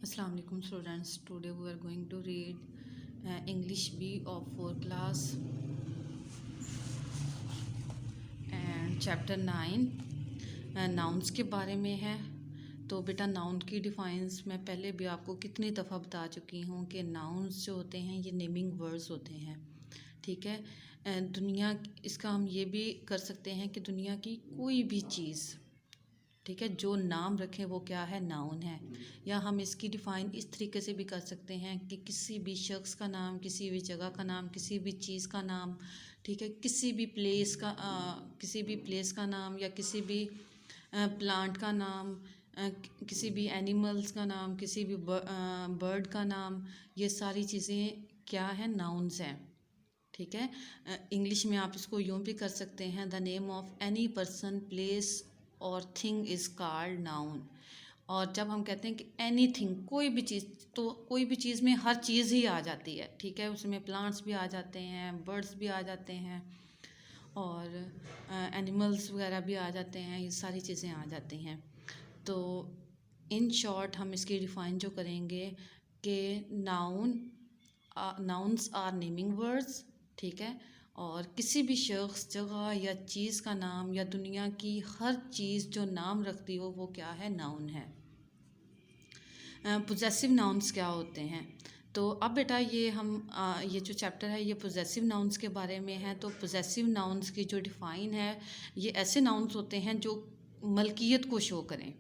Assalamu alaikum students. Today we are going to read English B of 4th class and chapter 9 nouns के बारे में है। तो बेटा नाउन की डिफाइंस मैं पहले भी आपको कितनी दफ़ा बता चुकी हूँ कि नाउन्स जो होते हैं ये नेमिंग वर्ड्स होते हैं। ठीक है। दुनिया इसका हम ये भी कर सकते हैं कि दुनिया की कोई भी चीज़, ठीक है, जो नाम रखें वो क्या है, नाउन है। या हम इसकी डिफ़ाइन इस तरीके से भी कर सकते हैं कि किसी भी शख्स का नाम, किसी भी जगह का नाम, किसी भी चीज़ का नाम, ठीक है, किसी भी प्लेस का नाम या किसी भी प्लांट का नाम, किसी भी एनिमल्स का नाम, किसी भी बर्ड का नाम, ये सारी चीज़ें क्या है, नाउन्स हैं। ठीक है। इंग्लिश में आप इसको यूँ भी कर सकते हैं, the name of any person, place और थिंग इज़ कॉल्ड नाउन। और जब हम कहते हैं कि एनी थिंग, कोई भी चीज़, तो कोई भी चीज़ में हर चीज़ ही आ जाती है। ठीक है, उसमें प्लांट्स भी आ जाते हैं, बर्ड्स भी आ जाते हैं और एनिमल्स वगैरह भी आ जाते हैं, ये सारी चीज़ें आ जाती हैं। तो इन शॉर्ट हम इसकी डिफ़ाइन जो करेंगे कि नाउन्स आर नेमिंग वर्ड्स। ठीक है। और किसी भी शख्स, जगह या चीज़ का नाम या दुनिया की हर चीज़ जो नाम रखती हो वो क्या है, नाउन है। पोजेसिव नाउन्स क्या होते हैं? तो अब बेटा ये जो चैप्टर है ये पोजेसिव नाउन्स के बारे में है। तो पोजेसिव नाउन्स की जो डिफ़ाइन है, ये ऐसे नाउन्स होते हैं जो मलकियत को शो करें।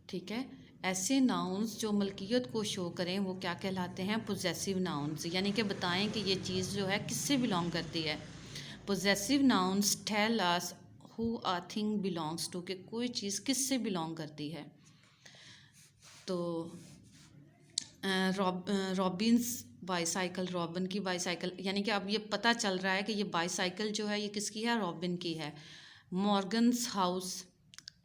ठीक है। ऐसे नाउन्स जो मलकियत को शो करें वो क्या कहलाते हैं, पोजेसिव नाउन्स। यानी कि बताएं कि ये चीज़ जो है किससे बिलोंग करती है। Possessive nouns tell us who a thing belongs to, कि कोई चीज़ किससे बिलोंग करती है। तो रॉबिन्स बाईसाइकिल, रॉबिन की बाईसाइकिल, यानी कि अब ये पता चल रहा है कि ये बाईसाइकिल जो है ये किसकी है, रॉबिन की है। मॉर्गन्स हाउस,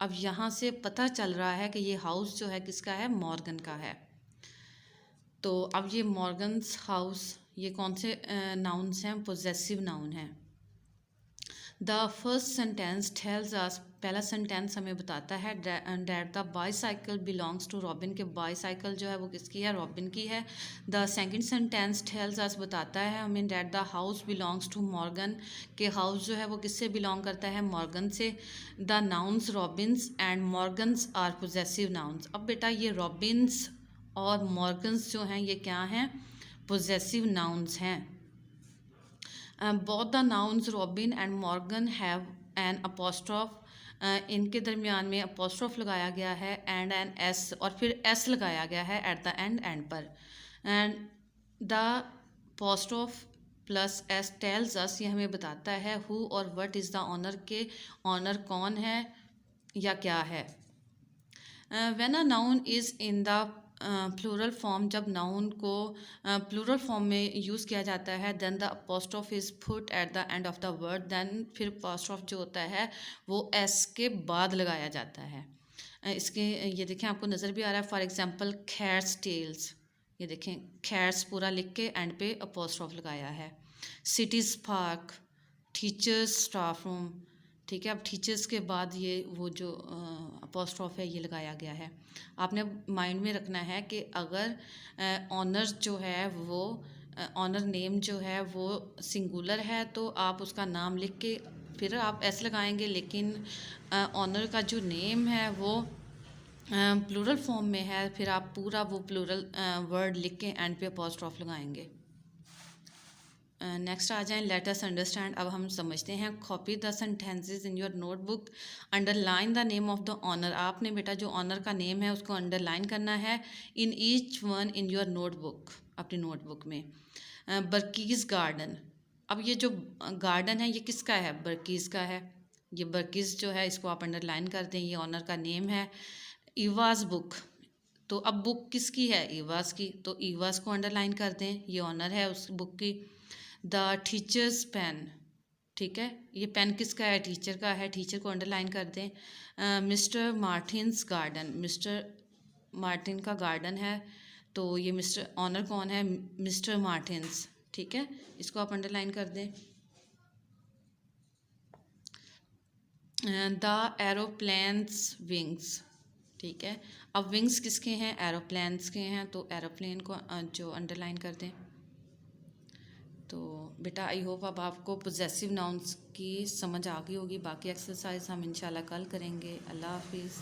अब यहाँ से पता चल रहा है कि ये हाउस जो है किसका है, मॉर्गन का है। तो अब ये मॉर्गन्स हाउस, ये कौन से नाउन्स हैं, पोजेसिव नाउन है। The first sentence tells us, पहला सेंटेंस हमें बताता है that the bicycle belongs to Robin, के बाईसाइकिल जो है वो किसकी है, रॉबिन की है। The second sentence tells us, बताता है हमें that the house belongs to Morgan, के हाउस जो है वो किससे बिलोंग करता है, मॉर्गन से। The nouns Robin's and Morgan's are possessive nouns. अब बेटा ये रॉबिन्स और मॉर्गन्स जो हैं ये क्या हैं, पोजेसिव नाउन्स हैं। Both the nouns Robin and Morgan have an apostrophe, इनके दरमियान में अपोस्ट्रॉफ लगाया गया है एंड एन एस, और फिर एस लगाया गया है एट द एंड पर। And the apostrophe plus s tells us, ये हमें बताता है हु और व्हाट इज़ द ऑनर, के ऑनर कौन है या क्या है। When a noun is in the plural form, जब नाउन को प्लूरल फॉर्म में यूज़ किया जाता है, then the apostrophe is put at the end of the word, then फिर अपोस्ट्रॉफ जो होता है वो एस के बाद लगाया जाता है। इसके ये देखें, आपको नज़र भी आ रहा है, फॉर एग्जांपल खैर्स टेल्स, ये देखें खैर्स पूरा लिख के एंड पे अपोस्ट्रॉफ लगाया है। Cities park, teachers staff room, ठीक है। अब टीचर्स के बाद ये वो जो अपोस्ट्रॉफ है ये लगाया गया है। आपने माइंड में रखना है कि अगर ऑनर जो है वो ऑनर नेम जो है वो सिंगुलर है तो आप उसका नाम लिख के फिर आप एस लगाएंगे, लेकिन ऑनर का जो नेम है वो प्लूरल फॉर्म में है, फिर आप पूरा वो प्लूरल वर्ड लिख के एंड पे अपोस्ट्रॉफ लगाएंगे। नेक्स्ट आ जाएं, लेट अस अंडरस्टैंड। अब हम समझते हैं। Copy the sentences in your notebook, underline the name of the owner. आपने बेटा जो ऑनर का नेम है उसको अंडरलाइन करना है in each one in your notebook, अपनी नोटबुक में। बर्कीज़ गार्डन, अब ये जो गार्डन है ये किसका है, बर्कीज़ का है। ये बर्कीज़ जो है इसको आप अंडरलाइन कर दें, ये ऑनर का नेम है। ईवाज़ बुक, तो अब बुक किसकी है, ईवाज़ की, तो ईवाज़ को अंडरलाइन कर दें, ये ऑनर है उस बुक की। द टीचर्स पेन, ठीक है, ये पेन किसका है, टीचर का है, टीचर को अंडरलाइन कर दें। Mister Martins garden, mister Martin का गार्डन है, तो ये मिस्टर ऑनर कौन है, मिस्टर मार्टिन्स, ठीक है, इसको आप अंडरलाइन कर दें। द एरोप्लेन्स विंग्स, ठीक है। अब विंग्स किसके हैं? एरोप्लेन्स के हैं, तो एरोप्लेन को जो अंडरलाइन कर दें। तो बेटा आई होप अब आपको पोजेसिव नाउन्स की समझ आ गई होगी। बाकी एक्सरसाइज हम इंशाल्लाह कल करेंगे। अल्लाह हाफिज़।